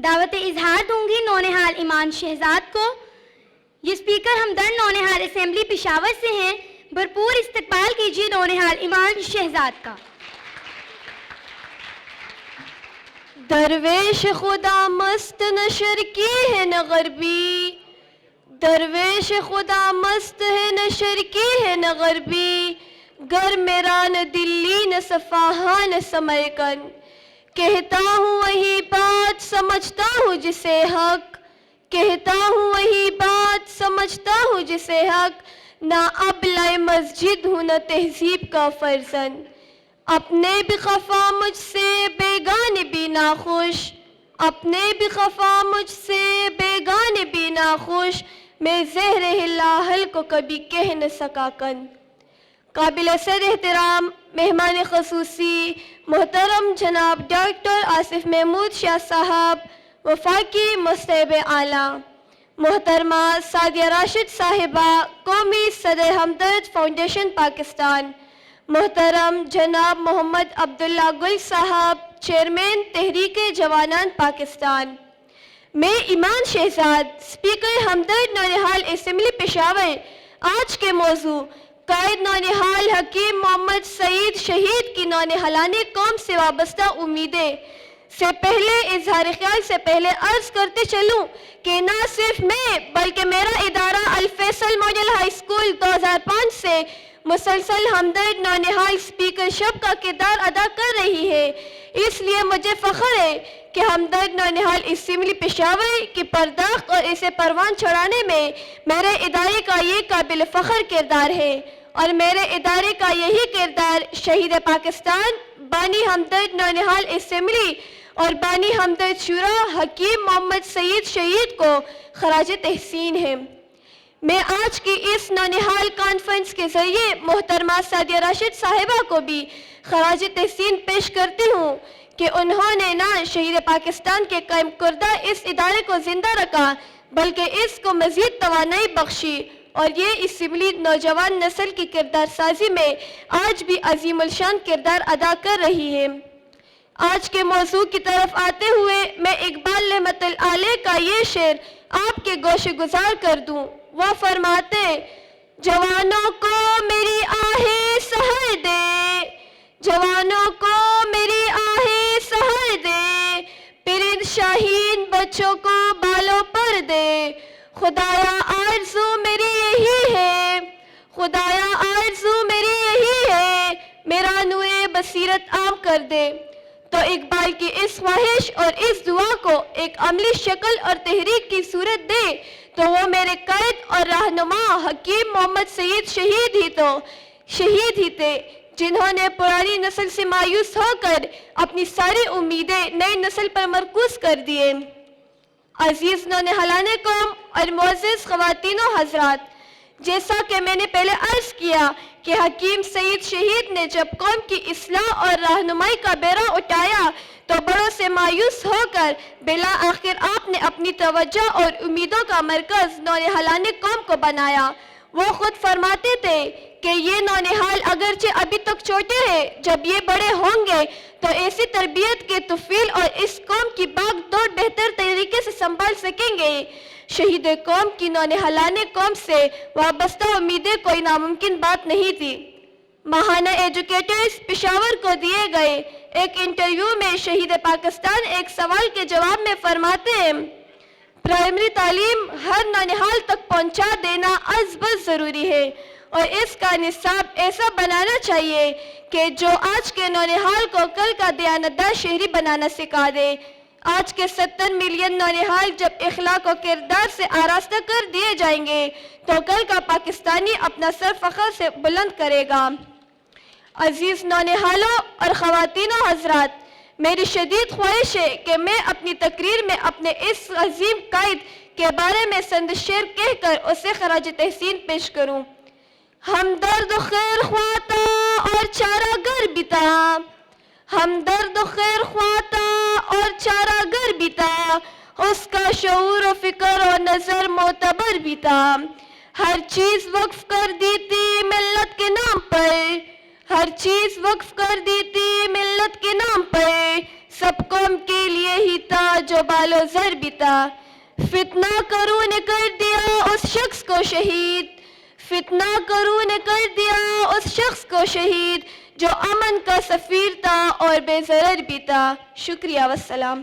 دعوت اظہار دوں گی نونہال ایمان شہزاد کو۔ یہ اسپیکر ہمدرد نونہال اسمبلی پشاور سے ہیں، بھرپور استقبال کیجیے نونہال ایمان شہزاد کا۔ درویش خدا مست نشر کی ہے نہ غربی، درویش خدا مست ہے نشر کی ہے نہ غربی، گر میرا نہ دلی نہ صفحہ نہ سمرقند، کہتا ہوں وہی بات سمجھتا ہوں جسے حق، کہتا ہوں وہی بات سمجھتا ہوں جسے حق، نہ ابلۂ مسجد ہوں نہ تہذیب کا فرزند، اپنے بھی خفا مجھ سے بیگانے بھی ناخوش، اپنے بھی خفا مجھ سے بیگانے بھی ناخوش، میں زہر ہلاہل کو کبھی کہہ نہ سکا کن۔ قابل صد احترام مہمان خصوصی محترم جناب ڈاکٹر آصف محمود شاہ صاحب، وفاقی مستحب اعلیٰ، محترمہ سعدیہ راشد صاحبہ، قومی صدر ہمدرد فاؤنڈیشن پاکستان، محترم جناب محمد عبداللہ گل صاحب، چیئرمین تحریک جوانان پاکستان، میں ایمان شہزاد، اسپیکر ہمدرد نونہال اسمبلی پشاور، آج کے موضوع قائد نونہال حکیم محمد سعید شہید کی نونہالانِ قوم سے وابستہ امیدیں سے پہلے اظہار خیال سے پہلے عرض کرتے چلوں کہ نہ صرف میں بلکہ میرا ادارہ الفیصل ماڈل ہائی اسکول 2005 سے مسلسل ہمدرد نونہال اسپیکر شپ کا کردار ادا کر رہی ہے، اس لیے مجھے فخر ہے کہ ہمدرد نونہال اسمبلی پشاور کی پرداخت اور اسے پروان چڑھانے میں میرے ادارے کا یہ قابل فخر کردار ہے، اور میرے ادارے کا یہی کردار شہید پاکستان بانی ہمدرد نونہال اسمبلی اور بانی ہمدرد شورا حکیم محمد سعید شہید کو خراج تحسین ہے۔ میں آج کی اس نونہال کانفرنس کے ذریعے محترمہ سعدیہ راشد صاحبہ کو بھی خراج تحسین پیش کرتی ہوں کہ انہوں نے نہ شہید پاکستان کے قائم کردہ اس ادارے کو زندہ رکھا بلکہ اس کو مزید توانائی بخشی، اور یہ اسمبلی نوجوان نسل کی کردار سازی میں آج بھی عظیم الشان کردار ادا کر رہی ہے۔ آج کے موضوع کی طرف آتے ہوئے میں اقبال نعمت العالیہ کا یہ شعر آپ کے گوش گزار کر دوں۔ وہ فرماتے، جوانوں کو میری آہیں سحر دے، جوانوں کو میری آہیں سحر دے، پرند شاہین بچوں کو بالوں پر دے، خدایا آرزو میری یہی ہے، خدایا آرزو میری یہی ہے، میرا نور بصیرت عام کر دے۔ تو اقبال کی اس خواہش اور اس دعا کو ایک عملی شکل اور تحریک کی صورت دے تو وہ میرے قائد اور رہنما حکیم محمد سعید شہید ہی تھے، جنہوں نے پرانی نسل سے مایوس ہو کر اپنی ساری امیدیں نئی نسل پر مرکوز کر دیے۔ عزیز نونہالانِ قوم اور معزز خواتین و حضرات، جیسا کہ میں نے پہلے عرض کیا کہ حکیم سعید شہید نے جب قوم کی اصلاح اور رہنمائی کا بیڑا اٹھایا تو بڑوں سے مایوس ہو کر بالآخر آپ نے اپنی توجہ اور امیدوں کا مرکز نونہالانِ قوم کو بنایا۔ وہ خود فرماتے تھے کہ یہ نونہال اگرچہ ابھی تک چھوٹے ہیں، جب یہ بڑے ہوں گے تو ایسی تربیت کے طفیل اور اس قوم کی باغ دوڑ بہتر طریقے سے سنبھال سکیں گے۔ شہید قوم کی نونہالانِ قوم سے وابستہ امیدیں کوئی ناممکن بات نہیں تھی۔ ماہانہ ایجوکیٹرز پشاور کو دیے گئے ایک انٹرویو میں شہید پاکستان ایک سوال کے جواب میں فرماتے ہیں، پرائمری تعلیم ہر نونہال تک پہنچا دینا از بس ضروری ہے، اور اس کا نصاب ایسا بنانا چاہیے کہ جو آج کے نونہال کو کل کا دیانتدار شہری بنانا سکھا دے۔ آج کے 70 ملین نونہال جب اخلاق و کردار سے آراستہ کر دیے جائیں گے تو کل کا پاکستانی اپنا سر فخر سے بلند کرے گا۔ عزیز نونہالوں اور خواتین و حضرات، میری شدید خواہش ہے کہ میں اپنی تقریر میں اپنے اس عظیم قائد کے بارے میں چند شعر کہہ کر اسے خراج تحسین پیش کروں۔ ہمدرد و خیر خواہ تھا اور چارہ گر بھی تھا، ہمدرد و خیر خواہ تھا اور چارہ گر بھی تھا، اس کا شعور و فکر و نظر معتبر بھی تھا، ہر چیز وقف کر دی تھی ملت کے نام پر، ہر چیز وقف کر دی تھی ملت کے نام پر، سب قوم کے لیے ہی تھا جو بال و زر بھی تھا. فتنہ کروں نے کر دیا اس شخص کو شہید، فتنہ کروں نے کر دیا اس شخص کو شہید جو امن کا سفیر تھا اور بے ضرر بھی تھا. شکریہ والسلام.